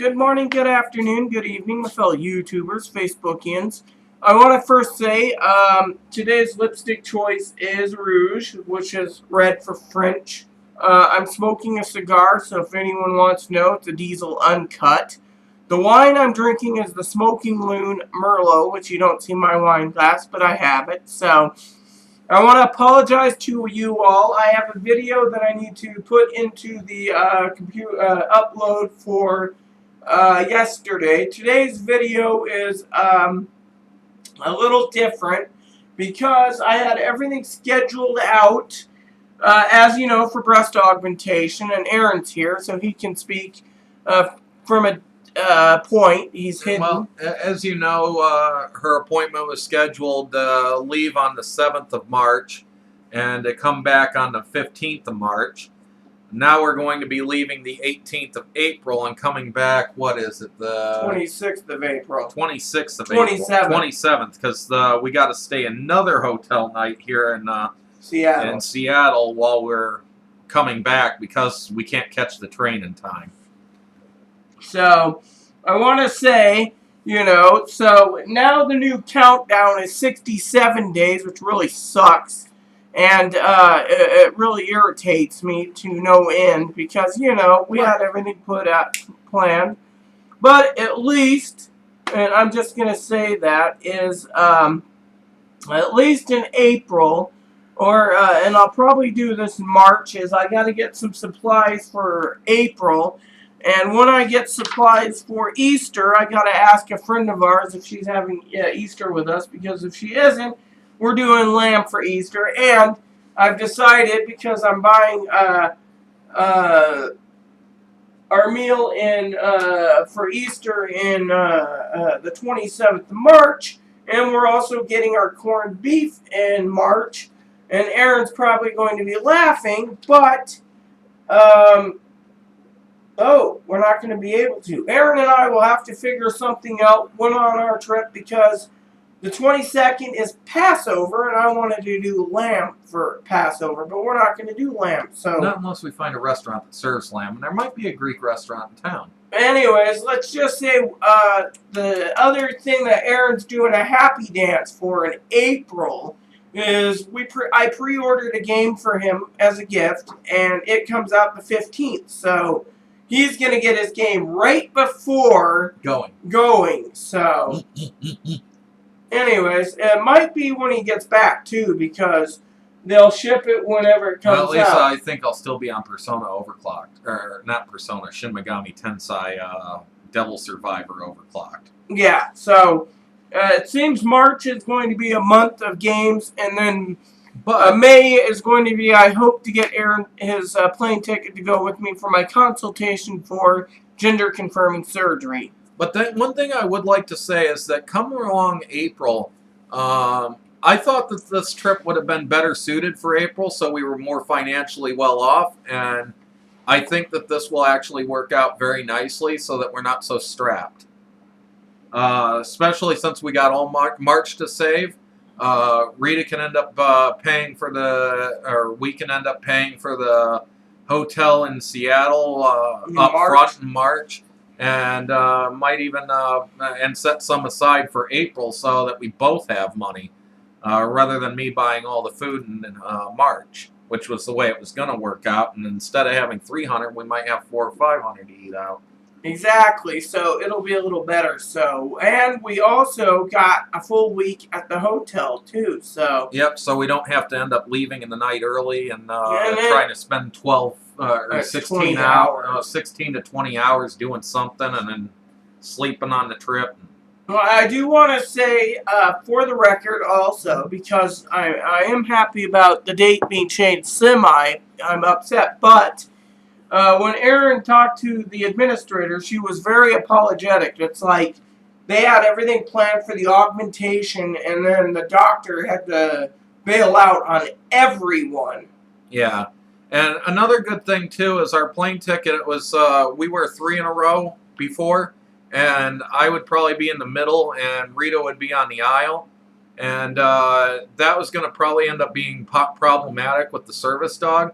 Good morning, good afternoon, good evening, my fellow YouTubers, Facebookians. I want to first say today's lipstick choice is Rouge, which is red for French. I'm smoking a cigar, so if anyone wants to know, it's a Diesel Uncut. The wine I'm drinking is the Smoking Loon Merlot, which you don't see my wine glass, but I have it. So I want to apologize to you all. I have a video that I need to put into the computer upload for yesterday. Today's video is a little different because I had everything scheduled out, as you know, for breast augmentation, and Aaron's here, so he can speak from a point. He's hidden. Well, as you know, her appointment was scheduled to leave on the 7th of March and to come back on the 15th of March. Now we're going to be leaving the 18th of April and coming back, what is it, the 26th of April. 26th of 27th. April. 27th, because we got to stay another hotel night here in Seattle while we're coming back because we can't catch the train in time. So, I want to say, so now the new countdown is 67 days, which really sucks. And it really irritates me to no end because, we had everything planned. But at least, and I'm just going to say that, is at least in April, and I'll probably do this in March, is I got to get some supplies for April. And when I get supplies for Easter, I got to ask a friend of ours if she's having Easter with us, because if she isn't, we're doing lamb for Easter. And I've decided, because I'm buying our meal for Easter in the 27th of March, and we're also getting our corned beef in March. And Aaron's probably going to be laughing, but we're not going to be able to. Aaron and I will have to figure something out when on our trip, because the 22nd is Passover, and I wanted to do lamb for Passover, but we're not going to do lamb. So not unless we find a restaurant that serves lamb, and there might be a Greek restaurant in town. Anyways, let's just say the other thing that Aaron's doing a happy dance for in April is I pre-ordered a game for him as a gift, and it comes out the 15th. So he's going to get his game right before going. So anyways, it might be when he gets back, too, because they'll ship it whenever it comes out. Well, at least I think I'll still be on Persona Overclocked. Or, not Persona, Shin Megami Tensei Devil Survivor Overclocked. Yeah, so it seems March is going to be a month of games, and then May is going to be, I hope to get Aaron his plane ticket to go with me for my consultation for gender-confirming surgery. But one thing I would like to say is that come along April, I thought that this trip would have been better suited for April, so we were more financially well off, and I think that this will actually work out very nicely so that we're not so strapped. Especially since we got all March to save. Rita can end up we can end up paying for the hotel in Seattle up front in March. And might even and set some aside for April so that we both have money, rather than me buying all the food in March, which was the way it was going to work out. And instead of having 300, we might have 400 or 500 to eat out. Exactly. So it'll be a little better. So, and we also got a full week at the hotel too. So yep. So we don't have to end up leaving in the night early and trying to spend 12. Or 16 hours, 16 to 20 hours doing something and then sleeping on the trip. Well, I do want to say, for the record also, because I am happy about the date being changed I'm upset, but when Erin talked to the administrator, she was very apologetic. It's like they had everything planned for the augmentation, and then the doctor had to bail out on everyone. Yeah. And another good thing, too, is our plane ticket. It was, we were 3 in a row before, and I would probably be in the middle, and Rita would be on the aisle. And that was going to probably end up being problematic with the service dog.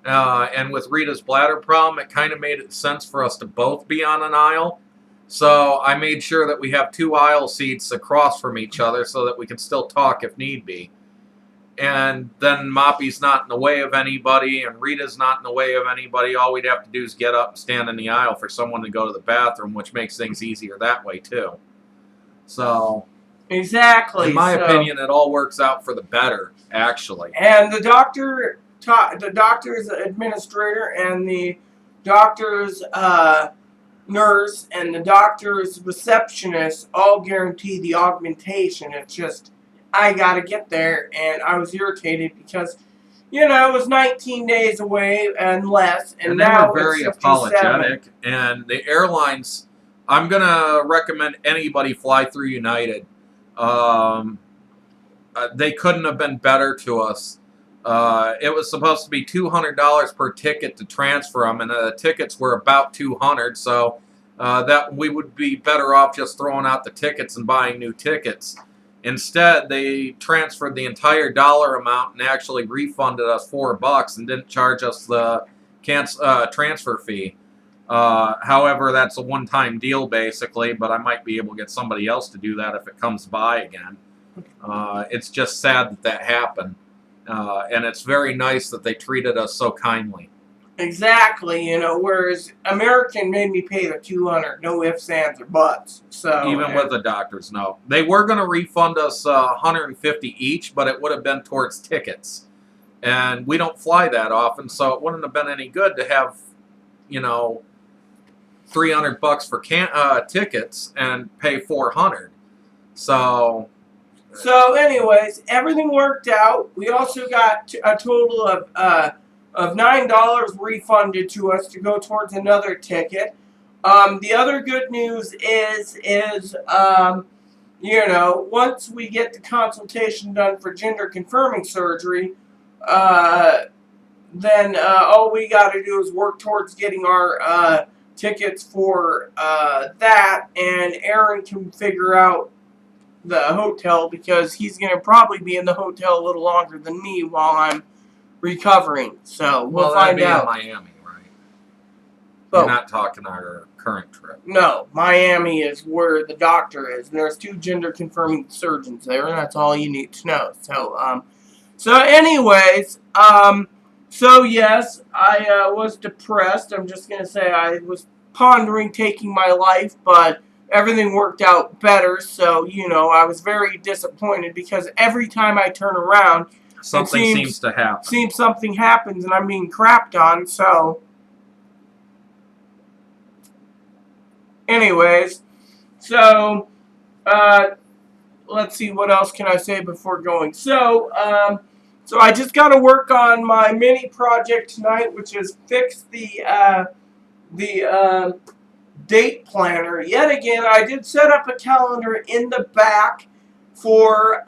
And with Rita's bladder problem, it kind of made sense for us to both be on an aisle. So I made sure that we have 2 aisle seats across from each other so that we can still talk if need be. And then Moppy's not in the way of anybody, and Rita's not in the way of anybody. All we'd have to do is get up and stand in the aisle for someone to go to the bathroom, which makes things easier that way, too. So, Exactly. in my opinion, it all works out for the better, actually. And the doctor's administrator and the doctor's nurse and the doctor's receptionist all guarantee the augmentation. It's just, I gotta get there, and I was irritated because, you know, it was 19 days away and less, and they now were very it's 57. apologetic. And the airlines, I'm gonna recommend anybody fly through United. They couldn't have been better to us. It was supposed to be $200 per ticket to transfer them, and the tickets were about $200, so that we would be better off just throwing out the tickets and buying new tickets. Instead, they transferred the entire dollar amount and actually refunded us $4 and didn't charge us the transfer fee. However, that's a one-time deal, basically, but I might be able to get somebody else to do that if it comes by again. It's just sad that that happened. And it's very nice that they treated us so kindly. Exactly, you know, whereas American made me pay the $200, no ifs, ands, or buts. So even with the doctor's note, they were going to refund us $150 each, but it would have been towards tickets, and we don't fly that often, so it wouldn't have been any good to have, you know, $300 for tickets and pay $400. So anyways, everything worked out. We also got a total of $9 refunded to us to go towards another ticket. The other good news is you know, once we get the consultation done for gender confirming surgery, then all we got to do is work towards getting our tickets for that, and Aaron can figure out the hotel because he's going to probably be in the hotel a little longer than me while I'm recovering. So we'll find out. In Miami, right? Oh. You're not talking our current trip. No, Miami is where the doctor is, and there's 2 gender confirming surgeons there, and that's all you need to know. So anyways, so yes, I was depressed. I'm just gonna say I was pondering taking my life, but everything worked out better. So, you know, I was very disappointed because every time I turn around, something seems to happen. Something happens, and I'm being crapped on. So, anyways, so let's see, what else can I say before going? So I just got to work on my mini project tonight, which is fix the date planner. Yet again, I did set up a calendar in the back for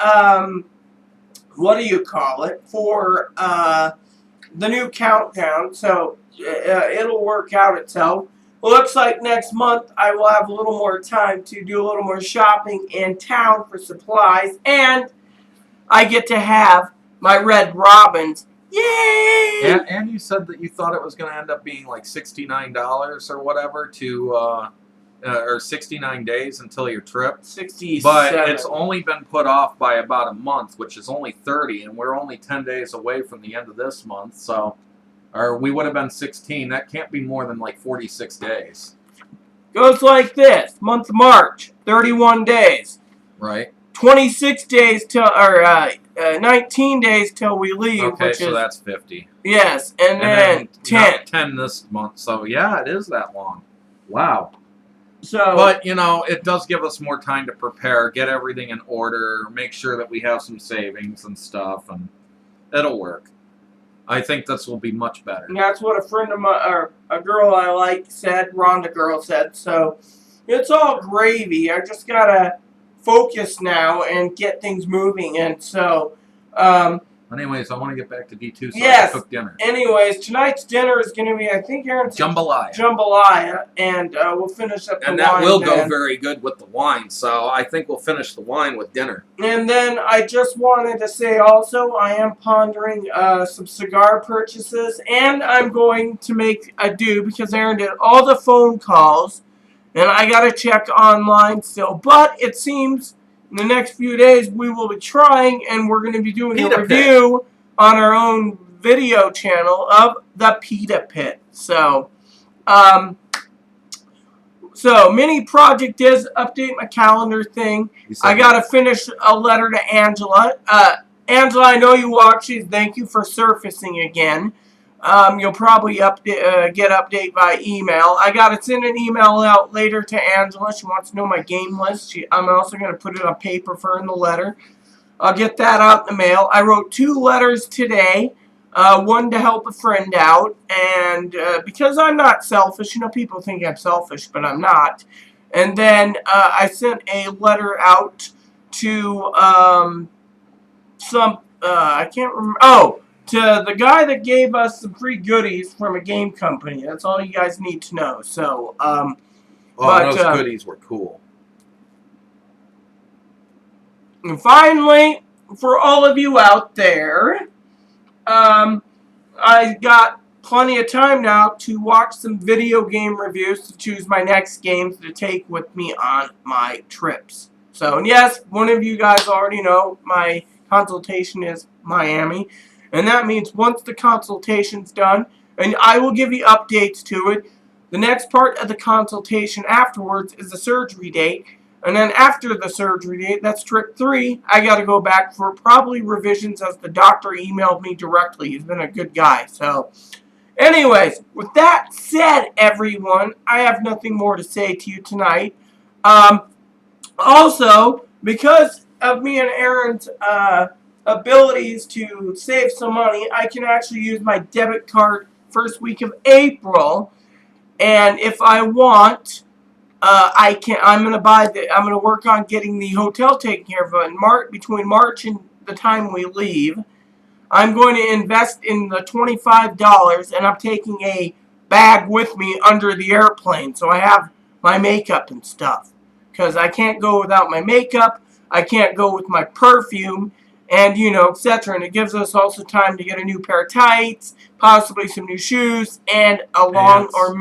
what do you call it? For the new countdown. So it'll work out itself. It looks like next month I will have a little more time to do a little more shopping in town for supplies, and I get to have my Red Robins. Yay! And you said that you thought it was going to end up being like $69 or whatever to, or 69 days until your trip. 67. But it's only been put off by about a month, which is only 30, and we're only 10 days away from the end of this month, so, or we would have been 16. That can't be more than like 46 days. Goes like this. Month of March, 31 days. Right. 26 days till, or 19 days till we leave. Okay, which so is, that's 50. yes, and then 10. 10 this month. So yeah, it is that long. Wow. So, but you know, it does give us more time to prepare, get everything in order, make sure that we have some savings and stuff, and it'll work. I think this will be much better. and that's what a friend of mine, or a girl I like said, Rhonda girl said. So it's all gravy. I just gotta focus now and get things moving. And so, Well, Anyways, I want to get back to D2 so I Yes. can cook dinner. Anyways, tonight's dinner is going to be, I think, Aaron's Jambalaya. jambalaya, and we'll finish up the And wine. that will go then. very good with the wine, so I think we'll finish the wine with dinner. And then I just wanted to say also, I am pondering some cigar purchases, and I'm going to make a do because Aaron did all the phone calls, and I got to check online still. But it seems in the next few days we will be trying, and we're going to be doing a review on our own video channel of the Pita Pit. So, mini project is update my calendar thing. I got to finish a letter to Angela. Angela, I know you watch these. Thank you for surfacing again. You'll probably get update by email. I got to send an email out later to Angela. She wants to know my game list. I'm also going to put it on paper for her in the letter. I'll get that out in the mail. I wrote 2 letters today. One to help a friend out, and because I'm not selfish, you know, people think I'm selfish, but I'm not. And then I sent a letter out to I can't remember. Oh, to the guy that gave us some free goodies from a game company. That's all you guys need to know. So, those goodies were cool. And finally, for all of you out there, I got plenty of time now to watch some video game reviews to choose my next games to take with me on my trips. So, and yes, one of you guys already know my consultation is Miami. And that means once the consultation's done, and I will give you updates to it, the next part of the consultation afterwards is the surgery date. And then after the surgery date, that's trip 3, I got to go back for probably revisions as the doctor emailed me directly. He's been a good guy. So, anyways, with that said, everyone, I have nothing more to say to you tonight. Also, because of me and Aaron's abilities to save some money, I can actually use my debit card first week of April. And if I want... I'm gonna work on getting the hotel taken care of in between March and the time we leave. I'm going to invest in the $25, and I'm taking a bag with me under the airplane, so I have my makeup and stuff. Because I can't go without my makeup, I can't go with my perfume, and you know, etc. And it gives us also time to get a new pair of tights, possibly some new shoes, and a long or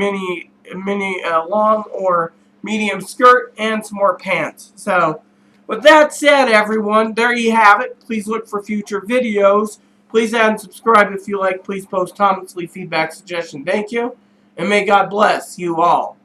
long or medium skirt, and some more pants. So, with that said, everyone, there you have it. Please look for future videos. Please add and subscribe if you like. Please post comments, leave feedback, suggestions. Thank you. And may God bless you all.